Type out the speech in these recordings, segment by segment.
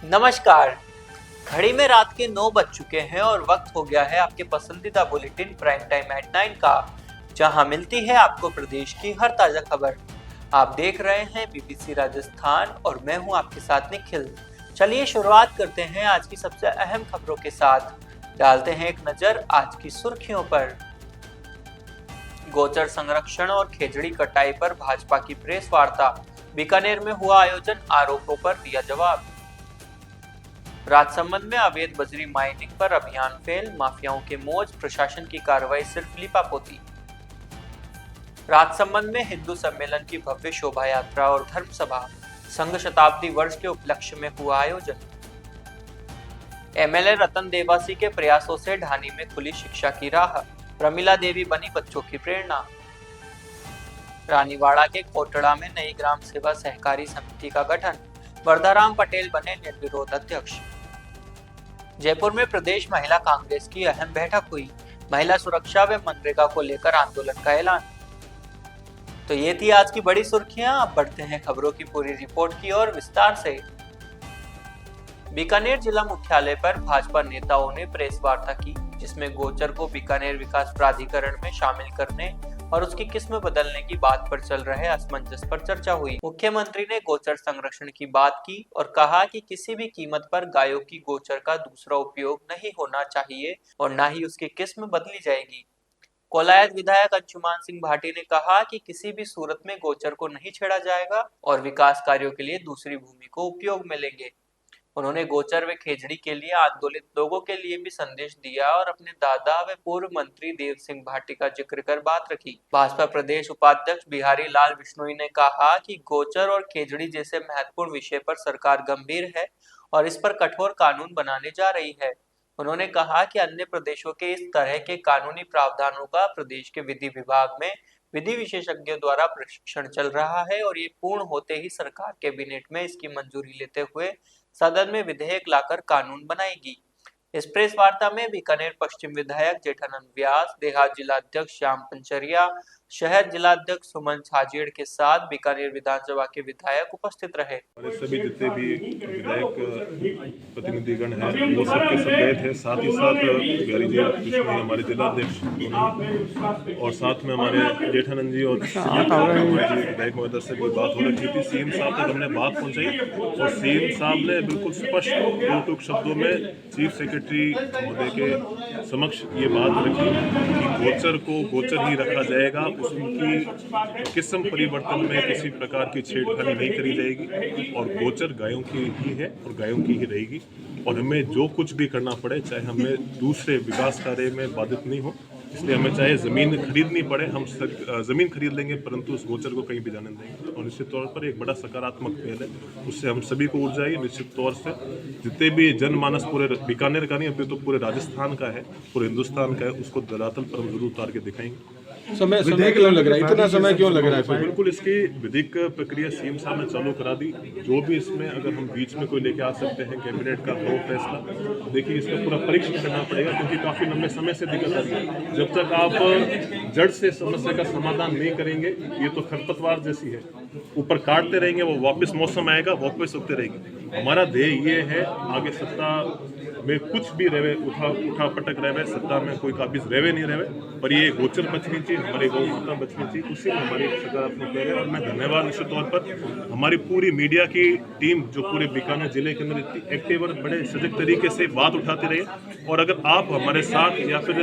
नमस्कार। घड़ी में रात के 9 बज चुके हैं और वक्त हो गया है आपके पसंदीदा बुलेटिन प्राइम टाइम एट 9 का, जहां मिलती है आपको प्रदेश की हर ताजा खबर। आप देख रहे हैं बीबीसी राजस्थान और मैं हूं आपके साथ निखिल। चलिए शुरुआत करते हैं आज की सबसे अहम खबरों के साथ। डालते हैं एक नजर आज की सुर्खियों पर। गोचर संरक्षण और खेजड़ी कटाई पर भाजपा की प्रेस वार्ता। बीकानेर में हुआ आयोजन, आरोपों पर दिया जवाब। राजसमंद में अवैध बजरी माइनिंग पर अभियान फेल, माफियाओं के मौज, प्रशासन की कार्रवाई सिर्फ लीपापोती। राजसमंद में हिंदू सम्मेलन की भव्य शोभा यात्रा और धर्म सभा, संघ शताब्दी वर्ष के उपलक्ष्य में हुआ आयोजन। एमएलए रतन देवासी के प्रयासों से ढानी में खुली शिक्षा की राह, प्रमिला देवी बनी बच्चों की प्रेरणा। रानीवाड़ा के कोटड़ा में नई ग्राम सेवा सहकारी समिति का गठन, वरदाराम पटेल बने निर्विरोध अध्यक्ष। जयपुर में प्रदेश महिला कांग्रेस की अहम बैठक हुई, महिला सुरक्षा व मनरेगा को लेकर आंदोलन का ऐलान। तो ये थी आज की बड़ी सुर्खियां। अब बढ़ते हैं खबरों की पूरी रिपोर्ट की ओर विस्तार से। बीकानेर जिला मुख्यालय पर भाजपा नेताओं ने प्रेस वार्ता की, जिसमें गोचर को बीकानेर विकास प्राधिकरण में शामिल करने और उसकी किस्म बदलने की बात पर चल रहे असमंजस पर चर्चा हुई। मुख्यमंत्री ने गोचर संरक्षण की बात की और कहा कि किसी भी कीमत पर गायों की गोचर का दूसरा उपयोग नहीं होना चाहिए और न ही उसकी किस्म बदली जाएगी। कोलायत विधायक अंशुमान सिंह भाटी ने कहा कि किसी भी सूरत में गोचर को नहीं छेड़ा जाएगा और विकास कार्यों के लिए दूसरी भूमि को उपयोग में लेंगे। उन्होंने गोचर व खेजड़ी के लिए आंदोलित लोगों के लिए भी संदेश दिया और अपने दादा व पूर्व मंत्री देव सिंह भाटी का जिक्र कर बात रखी। भाजपा प्रदेश उपाध्यक्ष बिहारी लाल विश्नोई ने कहा कि गोचर और खेजड़ी जैसे महत्वपूर्ण विषय पर सरकार गंभीर है और इस पर कठोर कानून बनाने जा रही है। उन्होंने कहा कि अन्य प्रदेशों के इस तरह के कानूनी प्रावधानों का प्रदेश के विधि विभाग में विधि विशेषज्ञों द्वारा प्रशिक्षण चल रहा है और ये पूर्ण होते ही सरकार कैबिनेट में इसकी मंजूरी लेते हुए सदन में विधेयक लाकर कानून बनाएगी। इस प्रेस वार्ता में बीकानेर पश्चिम विधायक जेठानंद व्यास, देहात जिलाध्यक्ष श्याम पंचरिया, शहर जिलाध्यक्ष सुमन छाजेड़ के साथ बीकानेर विधानसभा के विधायक उपस्थित रहे। हमारे सभी जितने भी विधायक प्रतिनिधिगण हैं वो सबके सब गए थे। साथ ही साथ बिहारी जी जिसमें हमारे जिलाध्यक्ष और साथ में हमारे जेठानंद जी और विधायक महोदय से भी बात हो रखी थी। सीएम साहब तक हमने बात पहुंचाई और सीएम साहब ने बिल्कुल स्पष्ट टूक शब्दों में चीफ सेक्रेटरी महोदय के समक्ष ये बात रखी कि गोचर को गोचर ही रखा जाएगा, उसकी किस्म परिवर्तन में किसी प्रकार की छेड़खानी नहीं करी जाएगी और गोचर गायों की ही है और गायों की ही रहेगी। और हमें जो कुछ भी करना पड़े, चाहे हमें दूसरे विकास कार्य में बाधित नहीं हो, इसलिए हमें चाहे ज़मीन खरीदनी पड़े, हम ज़मीन खरीद लेंगे, परंतु उस गोचर को कहीं भी जाने देंगे। और निश्चित तौर पर एक बड़ा सकारात्मक पहल है, उससे हम सभी को ऊर्जा आई। निश्चित तौर से जितने भी जनमानस पूरे बीकानेर का नहीं, अभी तो पूरे राजस्थान का है, पूरे हिंदुस्तान का है, उसको धरातल पर हम जरूर उतार के दिखाएंगे। समय क्यों लग रहा है, इतना समय क्यों लग रहा है? बिल्कुल इसकी विधिक प्रक्रिया सीएम साहब ने चालू करा दी। जो भी इसमें अगर हम बीच में कोई लेके आ सकते हैं कैबिनेट का वो फैसला, देखिए इसका पूरा परीक्षण करना पड़ेगा क्योंकि काफी लंबे समय से दिक्कत आ रही है। जब तक आप जड़ से समस्या का समाधान नहीं करेंगे, ये तो खरपतवार जैसी है, ऊपर काटते रहेंगे, वो वापस मौसम आएगा वापस उगते रहेंगे। हमारा ध्येय ये है आगे सत्ता में कुछ भी रहे, उठा पटक रहे, सत्ता में कोई काबिज रहे नहीं रहे, पर ये गोचर बचनी चाहिए, हमारी गौ माता बचनी चाहिए, उसी में हमारी सकारात्मक है। और मैं धन्यवाद निश्चित तौर पर हमारी पूरी मीडिया की टीम जो पूरे बीकानेर जिले के अंदर इतनी एक्टिव और बड़े सजग तरीके से बात उठाती रही। और अगर आप हमारे साथ या फिर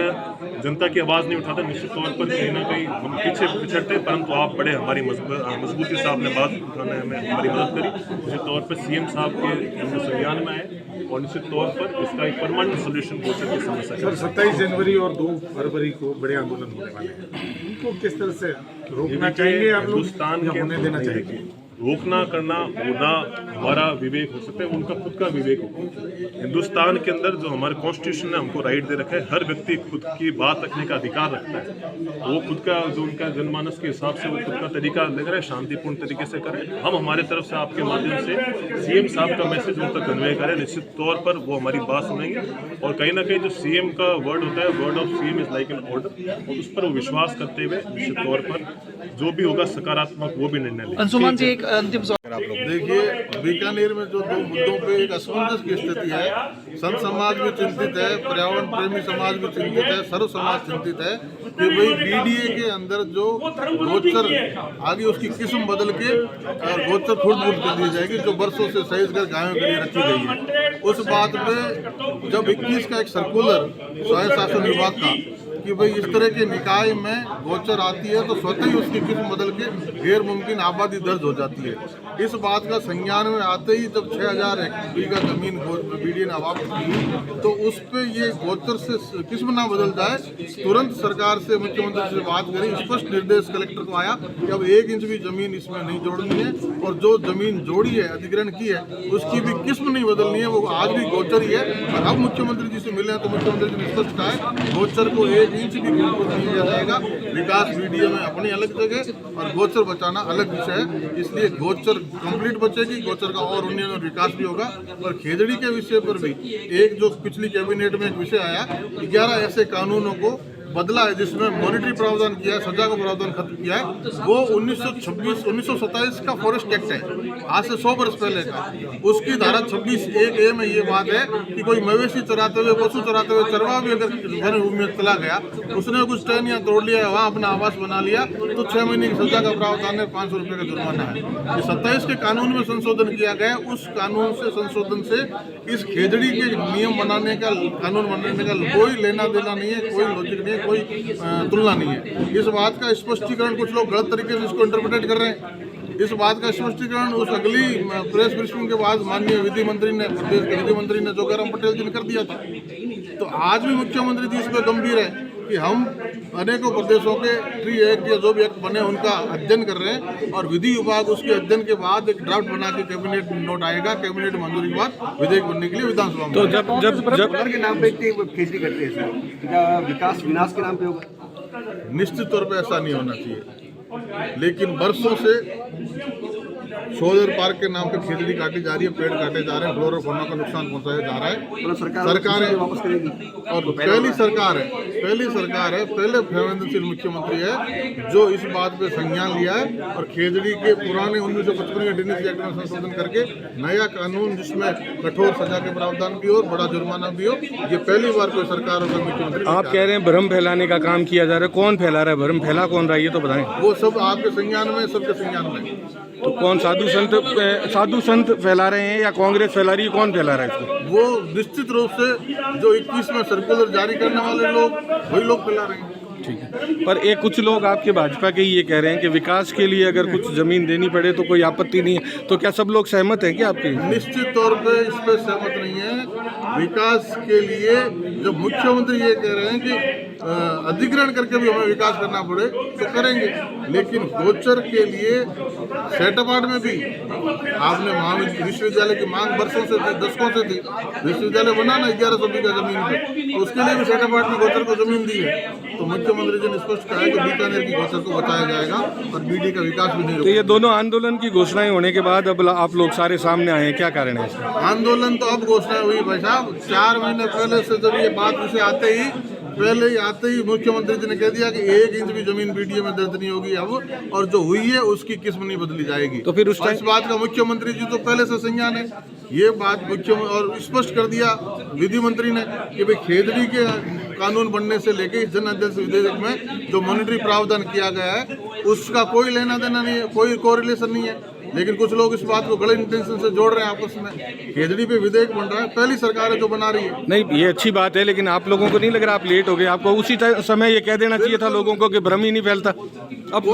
जनता की आवाज़ नहीं उठाते, निश्चित तौर पर कहीं ना कहीं हम पीछे पिछड़ते, परंतु आप बड़े हमारी मजबूती से आपने बात उठाने में हमारी मदद करी। निश्चित तौर पर सीएम साहब के संज्ञान में आए और निश्चित तौर पर इसका एक परमानेंट सोल्यूशन गोचर की समस्या सर 27 जनवरी और 2 फरवरी को बड़े आंदोलन होने वाले हैं, उनको किस तरह से रोकना चाहिए आप लोग, हिंदुस्तान के होने देना चाहिए? रोकना करना होना हमारा विवेक हो सकता है, उनका खुद का विवेक हो। हिंदुस्तान के अंदर जो हमारे कॉन्स्टिट्यूशन ने हमको राइट दे रखा है, हर व्यक्ति खुद की बात रखने का अधिकार रखता है। वो खुद का जो उनका जनमानस के हिसाब से वो खुद का तरीका लग रहा है, शांतिपूर्ण तरीके से करें। हम हमारे तरफ से आपके माध्यम से सीएम साहब का मैसेज उन तक कन्वे करें, निश्चित तौर पर वो हमारी बात सुनेंगे। और कहीं ना कहीं जो सीएम का वर्ड होता है, word of CM is like an order, और उस पर वो विश्वास करते हुए निश्चित तौर पर जो भी होगा सकारात्मक वो भी निर्णय लेंगे। अंशुमान जी, एक अंतिम सवाल आप लोग? देखिए, बीकानेर में जो दो मुद्दों पे एक असमंजस की स्थिति है, संत समाज भी चिंतित है, पर्यावरण प्रेमी समाज भी चिंतित है, सर्व समाज चिंतित है कि भाई बीडीए के अंदर जो गोचर आगे उसकी किस्म बदल के गोचर खुर्द कर दी जाएगी, जो बरसों से सहेज कर गायों के लिए रखी गई है। उस बात पे जब 21 का एक सर्कुलर स्वायत्त शासन विभाग का कि भाई इस तरह के निकाय में गोचर आती है तो स्वतः ही उसकी किस्म बदल के गैर मुमकिन आबादी दर्ज हो जाती है। इस बात का संज्ञान में आते ही जब 6000 बीघा जमीन बीडीए ने वापस की तो उस पे ये गोचर से किस्म ना बदल जाए, तुरंत सरकार से मुख्यमंत्री से बात करी, स्पष्ट निर्देश कलेक्टर को आया कि अब 1 इंच भी जमीन इसमें नहीं जोड़नी है और जो जमीन जोड़ी है अधिग्रहण की है उसकी भी किस्म नहीं बदलनी है, वो आज भी गोचर ही है। और अब मुख्यमंत्री जी से मिले हैं तो मुख्यमंत्री जी ने स्पष्ट कहा है गोचर को 1 इंच भी बिल्कुल नहीं दिया जाएगा। विकास बीडीए में अपनी अलग जगह और गोचर बचाना अलग विषय है, इसलिए गोचर कंप्लीट बचेगी, गोचर का और उन्नयन और विकास भी होगा। और खेजड़ी के विषय पर भी एक जो पिछली कैबिनेट में एक विषय आया, 11 ऐसे कानूनों को बदला है जिसमें मॉनिटरी प्रावधान किया है, सजा का प्रावधान खत्म किया है। वो 1927 का फॉरेस्ट एक्ट है, आज से 100 वर्ष पहले का। उसकी धारा 26(1)(a) में ये बात है कि कोई मवेशी चराते हुए, पशु चराते हुए चरवाहा भी अगर वन भूमि में चला गया, उसने कुछ टहनियाँ तोड़ लिया, वहाँ अपना आवास बना लिया, तो 6 महीने की सजा का प्रावधान है, 500 रुपये का जुर्माना है। ये 27 के कानून में संशोधन किया गया, उस कानून से संशोधन से इस खेजड़ी के नियम बनाने का, कानून बनाने का कोई लेना देना नहीं है, कोई लॉजिक नहीं है, कोई तुलना नहीं है। इस बात का स्पष्टीकरण कुछ लोग गलत तरीके से इसको इंटरप्रेट कर रहे हैं। इस बात का स्पष्टीकरण उस अगली प्रेस ब्रीफिंग के बाद माननीय विधि मंत्री ने, प्रदेश के विधि मंत्री ने जोगाराम पटेल जी ने कर दिया था। तो आज भी मुख्यमंत्री जी इस पर गंभीर है कि हम अनेकों प्रदेशों के ट्री एक्ट या जो भी एक्ट बने उनका अध्ययन कर रहे हैं और विधि विभाग उसके अध्ययन के बाद एक ड्राफ्ट बना के कैबिनेट नोट आएगा, कैबिनेट मंजूरी के बाद विधेयक बनने के लिए विधानसभा में। तो जब के नाम पे खेजड़ी करते हैं सर, क्या विकास विनाश के नाम पे होगा? निश्चित तौर पे ऐसा नहीं होना चाहिए, लेकिन बरसों से सोलर पार्क के नाम पे खेजड़ी काटी जा रही है, पेड़ काटे जा रहे हैं, फ्लोरा फौना का नुकसान पहुंचाया जा रहा है। सरकार है वापस करेगी और पहली सरकार है, पहले संवेदनशील मुख्यमंत्री है जो इस बात पे संज्ञान लिया है और खेजड़ी के पुराने 1955 के डीएनएस एक्ट में संशोधन करके नया कानून जिसमें कठोर सजा के प्रावधान भी हो और बड़ा जुर्माना भी हो, ये पहली बार कोई सरकार और मुख्यमंत्री। आप कह रहे हैं भ्रम फैलाने का काम किया जा रहा है, कौन फैला रहा है भ्रम, फैला कौन रहा है ये तो बताएं। वो सब आपके संज्ञान में, सबके संज्ञान में। तो कौन साधु संत फैला रहे हैं या कांग्रेस फैला रही है, कौन फैला रहा है इसको? वो निश्चित रूप से जो 21 में सर्कुलर जारी करने वाले लोग, वही लोग फैला रहे हैं। ठीक है, पर एक कुछ लोग आपके भाजपा के ये कह रहे हैं कि विकास के लिए अगर कुछ जमीन देनी पड़े तो कोई आपत्ति नहीं है, तो क्या सब लोग सहमत हैं क्या आपके? निश्चित तौर पे इस पर सहमत नहीं है। विकास के लिए जब मुख्यमंत्री ये कह रहे हैं कि अधिग्रहण करके भी हमें विकास करना पड़े तो करेंगे, लेकिन गोचर के लिए सेटअपार्ट में भी आपने विश्वविद्यालय की मांग बरसों से थी, दशकों से थी, विश्वविद्यालय बना ना 1100 बीघा जमीन पे, तो उसके लिए भी सेटअपार्ट में गोचर को जमीन दी है। तो मुख्यमंत्री जी ने स्पष्ट कहा है कि बीकानेर की गोचर को बचाया जाएगा और बीडी का विकास भी नहीं तो ये दोनों आंदोलन की घोषणाएं होने के बाद अब आप लोग सारे सामने आए हैं, क्या कारण है इसका? आंदोलन तो अब घोषणा हुई भाई साहब, 4 महीने पहले से जब ये बात उसे आते ही मुख्यमंत्री जी ने कह दिया कि 1 इंच भी जमीन बीडीए में दर्ज नहीं होगी अब, और जो हुई है उसकी किस्म नहीं बदली जाएगी। तो फिर उस इस बात का मुख्यमंत्री जी तो पहले से संज्ञान है। ये बात मुख्यमंत्री और स्पष्ट कर दिया विधि मंत्री ने कि भाई खेजड़ी के कानून बनने से लेके इस जन अध्यक्ष विधेयक में जो मॉनिटरी प्रावधान किया गया है उसका कोई लेना देना नहीं है, कोई कोरिलेशन नहीं है। लेकिन कुछ लोग इस बात को गलत इंटेंशन से जोड़ रहे हैं आपस में। खेजड़ी पे विधेयक बन रहा है, पहली सरकार है जो बना रही है। नहीं, ये अच्छी बात है, लेकिन आप लोगों को नहीं लग रहा आप लेट हो गए? आपको उसी समय ये कह देना चाहिए था लोगों को कि भ्रम ही नहीं फैलता। अब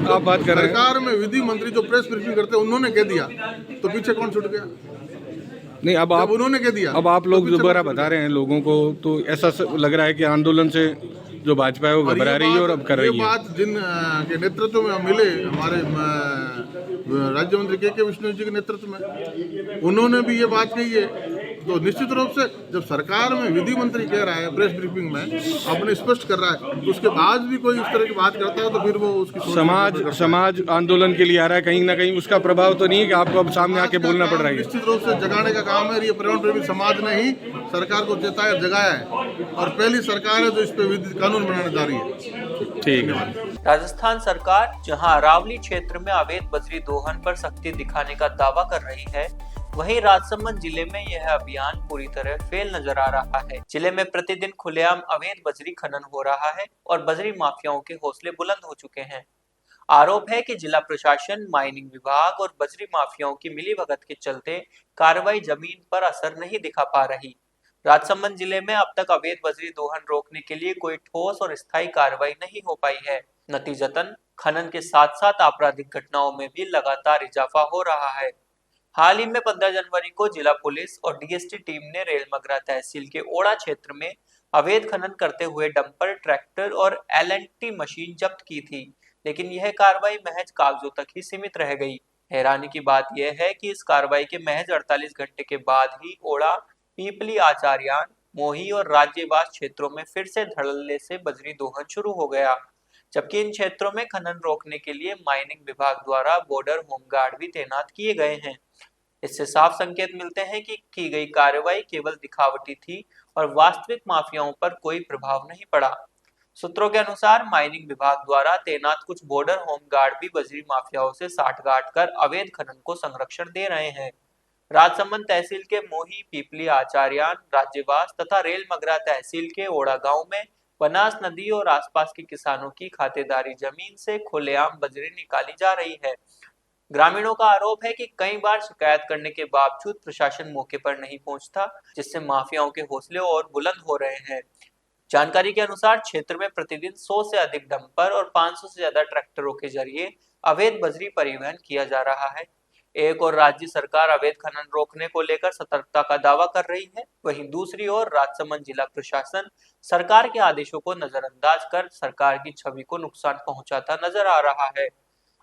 आप बात कर रहे हैं सरकार में विधि मंत्री जो प्रेस ब्रीफिंग करते हैं उन्होंने कह दिया तो पीछे कौन छूट गया? नहीं, अब आप उन्होंने कह दिया, अब आप लोग दोबारा बता रहे हैं लोगों को, तो ऐसा लग रहा है कि आंदोलन से जो भाजपा है वो घबरा रही है और अब कर रही है। ये बात जिन के नेतृत्व में मिले, हमारे राज्य मंत्री के विष्णु जी के नेतृत्व में, उन्होंने भी ये बात कही है। तो निश्चित रूप से जब सरकार में विधि मंत्री कह रहा है प्रेस ब्रीफिंग में, अपने स्पष्ट कर रहा है, तो उसके बाद भी कोई इस तरह की बात करता है तो फिर वो उसकी समाज आंदोलन के लिए आ रहा है, कहीं ना कहीं उसका प्रभाव तो नहीं है कि आपको अब सामने आके बोलना पड़ रहा है? निश्चित रूप से जगाने का काम है। ये पर्यावरण प्रेमी समाज ने ही सरकार को चेताया, जगाया है और पहली सरकार है जो इस पे कानून बनाने जा रही है। ठीक है। राजस्थान सरकार जहां अरावली क्षेत्र में अवैध बजरी दोहन पर सख्ती दिखाने का दावा कर रही है, वहीं राजसमंद जिले में यह अभियान पूरी तरह फेल नजर आ रहा है। जिले में प्रतिदिन खुलेआम अवैध बजरी खनन हो रहा है और बजरी माफियाओं के हौसले बुलंद हो चुके हैं। आरोप है कि जिला प्रशासन, माइनिंग विभाग और बजरी माफियाओं की मिलीभगत के चलते कार्रवाई जमीन पर असर नहीं दिखा पा रही। राजसमंद जिले में अब तक अवैध बजरी दोहन रोकने के लिए कोई ठोस और स्थायी कार्रवाई नहीं हो पाई है। नतीजतन खनन के साथ साथ आपराधिक घटनाओं में भी लगातार इजाफा हो रहा है। हाल ही में 15 जनवरी को जिला पुलिस और डीएसटी टीम ने रेलमगरा तहसील के ओड़ा क्षेत्र में अवैध खनन करते हुए डंपर, ट्रैक्टर और एल&टी मशीन जब्त की थी, लेकिन यह कार्रवाई महज कागजों तक ही सीमित रह गई। हैरानी की बात यह है कि इस कार्रवाई के महज 48 घंटे के बाद ही ओड़ा, पीपली, आचार्यान, मोही और राज्यवास क्षेत्रों में फिर से धड़ल्ले से बजरी दोहन शुरू हो गया, जबकि इन क्षेत्रों में खनन रोकने के लिए माइनिंग विभाग द्वारा बॉर्डर होमगार्ड भी तैनात किए गए हैं। इससे साफ संकेत मिलते हैं कि की गई कार्रवाई केवल दिखावटी थी और वास्तविक माफियाओं पर कोई प्रभाव नहीं पड़ा। सूत्रों के अनुसार माइनिंग विभाग द्वारा तैनात कुछ बॉर्डर होमगार्ड भी बजरी माफियाओं से साठगांठ कर अवैध खनन को संरक्षण दे रहे हैं। राजसमंद तहसील के मोही, पीपली, आचार्यान, राज्यवास तथा रेलमगरा तहसील के ओड़ा गांव में बनास नदी और आसपास के किसानों की खातेदारी जमीन से खुलेआम बजरी निकाली जा रही है। ग्रामीणों का आरोप है कि कई बार शिकायत करने के बावजूद प्रशासन मौके पर नहीं पहुंचता, जिससे माफियाओं के हौसले और बुलंद हो रहे हैं। जानकारी के अनुसार क्षेत्र में प्रतिदिन 100 से अधिक डंपर और 500 से ज्यादा ट्रैक्टरों के जरिए अवैध बजरी परिवहन किया जा रहा है। एक और राज्य सरकार अवैध खनन रोकने को लेकर सतर्कता का दावा कर रही है, वहीं दूसरी ओर राजसमंद जिला प्रशासन सरकार के आदेशों को नजरअंदाज कर सरकार की छवि को नुकसान पहुंचाता नजर आ रहा है।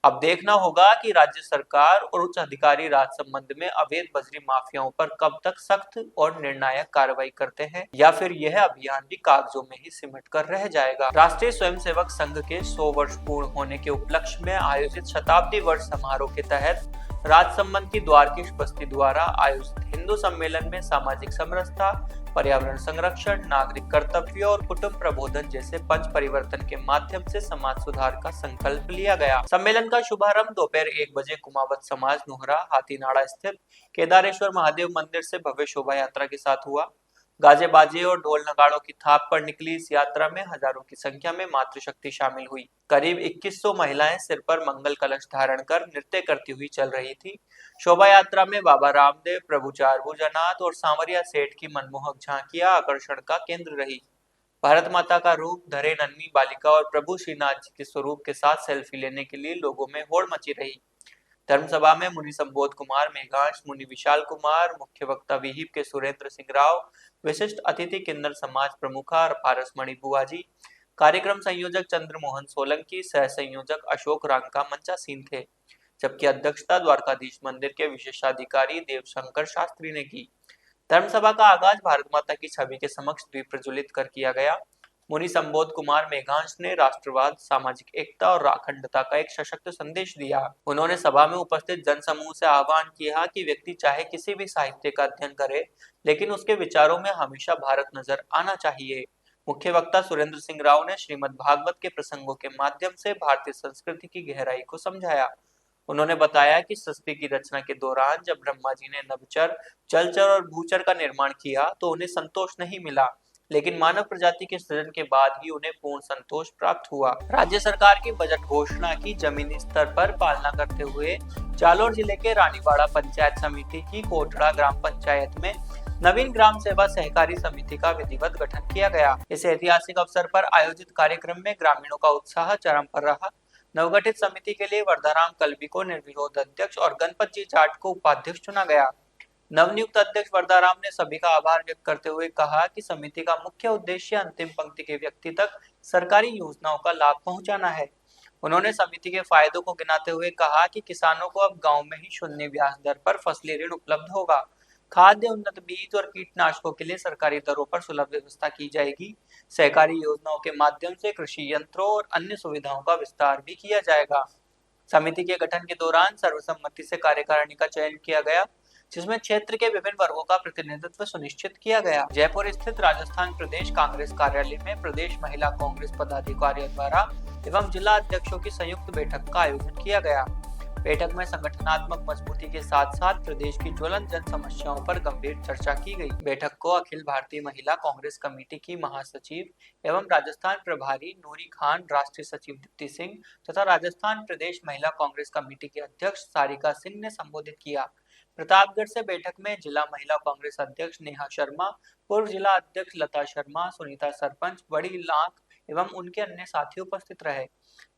अब देखना होगा कि राज्य सरकार और उच्च अधिकारी राजसमंद में अवैध बजरी माफियाओं पर कब तक सख्त और निर्णायक कार्रवाई करते हैं, या फिर यह अभियान भी कागजों में ही सिमट कर रह जाएगा। राष्ट्रीय स्वयंसेवक संघ के 100 वर्ष पूर्ण होने के उपलक्ष्य में आयोजित शताब्दी वर्ष समारोह के तहत राजसमंद की द्वारकीश बस्ती द्वारा आयोजित हिंदू सम्मेलन में सामाजिक समरसता, पर्यावरण संरक्षण, नागरिक कर्तव्य और कुटुंब प्रबोधन जैसे पंच परिवर्तन के माध्यम से समाज सुधार का संकल्प लिया गया। सम्मेलन का शुभारंभ दोपहर 1 बजे कुमावत समाज नोहरा हाथीनाड़ा स्थित केदारेश्वर महादेव मंदिर से भव्य शोभा यात्रा के साथ हुआ। गाजे बाजे और ढोल नगाड़ों की थाप पर निकली इस यात्रा में हजारों की संख्या में मातृशक्ति शामिल हुई। करीब 2100 महिलाएं सिर पर मंगल कलश धारण कर नृत्य करती हुई चल रही थी। शोभा यात्रा में बाबा रामदेव, प्रभु चारभुजनाथ और सांवरिया सेठ की मनमोहक झांकियां आकर्षण का केंद्र रही। भारत माता का रूप धरे नन्ही बालिका और प्रभु श्रीनाथ जी के स्वरूप के साथ सेल्फी लेने के लिए लोगों में होड़ मची रही। धर्मसभा में मुनि संबोध कुमार मेघांश, मुनि विशाल कुमार, मुख्य वक्ता विहिप के सुरेंद्र सिंह राव, विशिष्ट अतिथि किन्नर समाज प्रमुखा पारसमणि बुआजी, कार्यक्रम संयोजक चंद्र मोहन सोलंकी, सह संयोजक अशोक रांका मंचासीन थे, जबकि अध्यक्षता द्वारकाधीश मंदिर के विशेषाधिकारी देवशंकर शास्त्री ने की। धर्मसभा का आगाज भारत माता की छवि के समक्ष दीप प्रज्वलित कर किया गया। मुनि संबोध कुमार मेघांश ने राष्ट्रवाद, सामाजिक एकता और अखंडता का एक सशक्त संदेश दिया। उन्होंने सभा में उपस्थित जनसमूह से आह्वान किया कि व्यक्ति चाहे किसी भी साहित्य का अध्ययन करे, लेकिन उसके विचारों में हमेशा भारत नजर आना चाहिए। मुख्य वक्ता सुरेंद्र सिंह राव ने श्रीमद् भागवत के प्रसंगों के माध्यम से भारतीय संस्कृति की गहराई को समझाया। उन्होंने बताया कि सृष्टि की रचना के दौरान जब ब्रह्मा जी ने नभचर, जलचर और भूचर का निर्माण किया तो उन्हें संतोष नहीं मिला, लेकिन मानव प्रजाति के सृजन के बाद ही उन्हें पूर्ण संतोष प्राप्त हुआ। राज्य सरकार की बजट घोषणा की जमीनी स्तर पर पालना करते हुए जालोर जिले के रानीवाड़ा पंचायत समिति की कोटड़ा ग्राम पंचायत में नवीन ग्राम सेवा सहकारी समिति का विधिवत गठन किया गया। इस ऐतिहासिक अवसर पर आयोजित कार्यक्रम में ग्रामीणों का उत्साह चरम पर रहा। नवगठित समिति के लिए वर्धाराम कलबी को निर्विरोध अध्यक्ष और गणपत जी जाट को उपाध्यक्ष चुना गया। नवनियुक्त अध्यक्ष वर्धाराम ने सभी का आभार व्यक्त करते हुए कहा कि समिति का मुख्य उद्देश्य अंतिम पंक्ति के व्यक्ति तक सरकारी योजनाओं का लाभ पहुंचाना है। उन्होंने समिति के फायदों को गिनाते हुए कहा कि किसानों को अब गांव में ही शून्य ब्याज दर पर फसली ऋण उपलब्ध होगा। खाद्य, उन्नत बीज और कीटनाशकों के लिए सरकारी दरों पर सुलभ व्यवस्था की जाएगी। सहकारी योजनाओं के माध्यम से कृषि यंत्रों और अन्य सुविधाओं का विस्तार भी किया जाएगा। समिति के गठन के दौरान सर्वसम्मति से कार्यकारिणी का चयन किया गया। जिसमें क्षेत्र के विभिन्न वर्गों का प्रतिनिधित्व सुनिश्चित किया गया। जयपुर स्थित राजस्थान प्रदेश कांग्रेस कार्यालय में प्रदेश महिला कांग्रेस पदाधिकारियों द्वारा एवं जिला अध्यक्षों की संयुक्त बैठक का आयोजन किया गया। बैठक में संगठनात्मक मजबूती के साथ साथ प्रदेश की ज्वलंत जन समस्याओं पर गंभीर चर्चा की गई। बैठक को अखिल भारतीय महिला कांग्रेस कमेटी की महासचिव एवं राजस्थान प्रभारी नूरी खान, राष्ट्रीय सचिव दीप्ति सिंह तथा राजस्थान प्रदेश महिला कांग्रेस कमेटी के अध्यक्ष सारिका सिंह ने संबोधित किया। प्रतापगढ़ से बैठक में जिला महिला कांग्रेस अध्यक्ष नेहा शर्मा, पूर्व जिला अध्यक्ष लता शर्मा, सुनीता सरपंच, बड़ी लाख एवं उनके अन्य साथी उपस्थित रहे।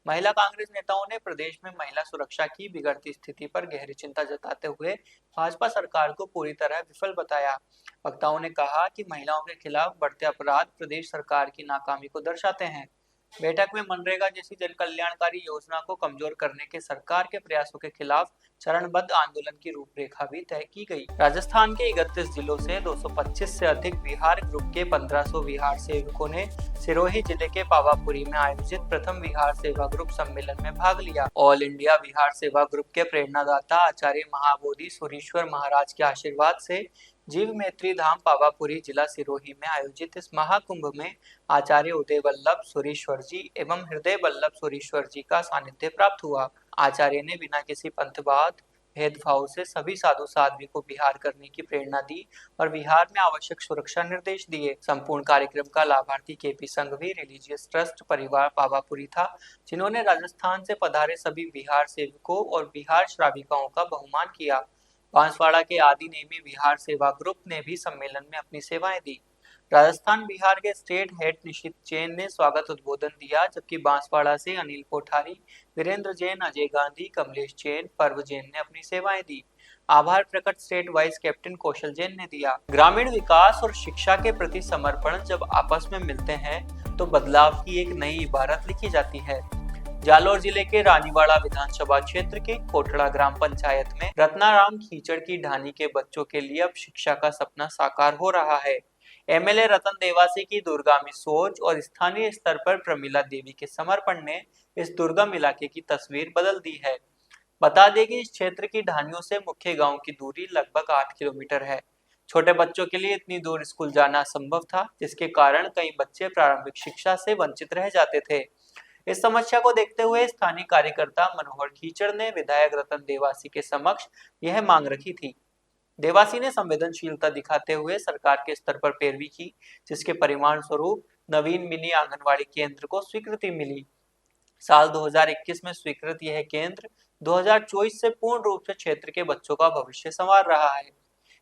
महिला कांग्रेस नेताओं ने प्रदेश में महिला सुरक्षा की बिगड़ती स्थिति पर गहरी चिंता जताते हुए भाजपा सरकार को पूरी तरह विफल बताया। वक्ताओं ने कहा कि महिलाओं के खिलाफ बढ़ते अपराध प्रदेश सरकार की नाकामी को दर्शाते हैं। बैठक में मनरेगा जैसी जन कल्याणकारी योजना को कमजोर करने के सरकार के प्रयासों के खिलाफ चरणबद्ध आंदोलन की रूपरेखा भी तय की गई। राजस्थान के 31 जिलों से 225 से अधिक विहार ग्रुप के 1500 विहार सेवकों ने सिरोही जिले के पावापुरी में आयोजित प्रथम विहार सेवा ग्रुप सम्मेलन में भाग लिया। ऑल इंडिया विहार सेवा ग्रुप के प्रेरणादाता आचार्य महाबोधि सुरीश्वर महाराज के आशीर्वाद से जीव मैत्री धाम पावापुरी जिला सिरोही में आयोजित इस महाकुंभ में आचार्य उदय वल्लभ सुरीश्वर जी एवं हृदय वल्लभ सुरीश्वर जी का सानिध्य प्राप्त हुआ। आचार्य ने बिना किसी पंथवाद भेदभाव से सभी साधु साध्वी को विहार करने की प्रेरणा दी और विहार में आवश्यक सुरक्षा निर्देश दिए। संपूर्ण कार्यक्रम का लाभार्थी केपी संघवी रिलीजियस ट्रस्ट परिवार पावापुरी था, जिन्होंने राजस्थान से पधारे सभी विहार सेवकों और विहार श्राविकाओं का बहुमान किया। बांसवाड़ा के आदि नेमी विहार सेवा ग्रुप ने भी सम्मेलन में अपनी सेवाएं दी। राजस्थान बिहार के स्टेट हेड निशित जैन ने स्वागत उद्बोधन दिया, जबकि बांसवाड़ा से अनिल कोठारी, वीरेंद्र जैन, अजय गांधी, कमलेश जैन, पर्व जैन ने अपनी सेवाएं दी। आभार प्रकट स्टेट वाइस कैप्टन कौशल जैन ने दिया। ग्रामीण विकास और शिक्षा के प्रति समर्पण जब आपस में मिलते हैं तो बदलाव की एक नई इबारत लिखी जाती है। जालोर जिले के रानीवाड़ा विधानसभा क्षेत्र के कोटड़ा ग्राम पंचायत में रत्नाराम खीचड़ की ढानी के बच्चों के लिए अब शिक्षा का सपना साकार हो रहा है। एमएलए रतन देवासी की दूरगामी सोच और स्थानीय स्तर पर प्रमिला देवी के समर्पण ने इस दुर्गम इलाके की तस्वीर बदल दी है। बता दें कि इस क्षेत्र की ढानियों से मुख्य गांव की दूरी लगभग 8 किलोमीटर है। छोटे बच्चों के लिए इतनी दूर स्कूल जाना असंभव था, जिसके कारण कई बच्चे प्रारंभिक शिक्षा से वंचित रह जाते थे। इस समस्या को देखते हुए स्थानीय कार्यकर्ता मनोहर खीचड़ ने विधायक रतन देवासी के समक्ष यह मांग रखी थी। देवासी ने संवेदनशीलता दिखाते हुए सरकार के स्तर पर पैरवी की, जिसके परिणाम स्वरूप नवीन मिनी आंगनवाड़ी केंद्र को स्वीकृति मिली। साल 2021 में स्वीकृत यह केंद्र 2024 से पूर्ण रूप से क्षेत्र के बच्चों का भविष्य संवार रहा है।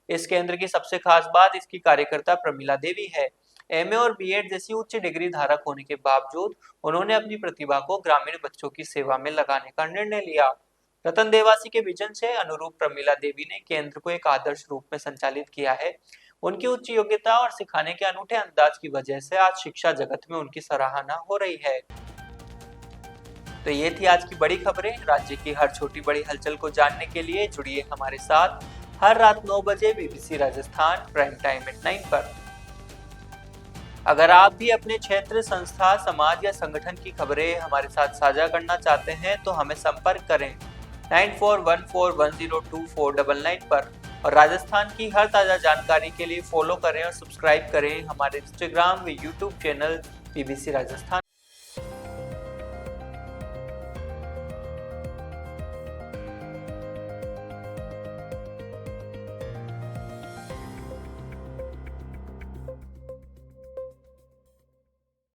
इस केंद्र की सबसे खास बात इसकी कार्यकर्ता प्रमिला देवी है। एमए और बीएड जैसी उच्च डिग्री धारक होने के बावजूद उन्होंने अपनी प्रतिभा को ग्रामीण बच्चों की सेवा में लगाने का निर्णय लिया। रतन देवासी के विजन से अनुरूप प्रमिला देवी ने केंद्र को एक आदर्श रूप में संचालित किया है। उनकी उच्च योग्यता और सिखाने के अनूठे अंदाज की वजह से आज शिक्षा जगत में उनकी सराहना हो रही है। तो ये थी आज की बड़ी खबरें। राज्य की हर छोटी बड़ी हलचल को जानने के लिए जुड़िए हमारे साथ हर रात 9 बजे BBC Rajasthan prime time at 9 पर। अगर आप भी अपने क्षेत्र, संस्था, समाज या संगठन की खबरें हमारे साथ साझा करना चाहते हैं तो हमें संपर्क करें 9414102499 पर और राजस्थान की हर ताजा जानकारी के लिए फॉलो करें और सब्सक्राइब करें हमारे इंस्टाग्राम व यूट्यूब चैनल बीबीसी राजस्थान।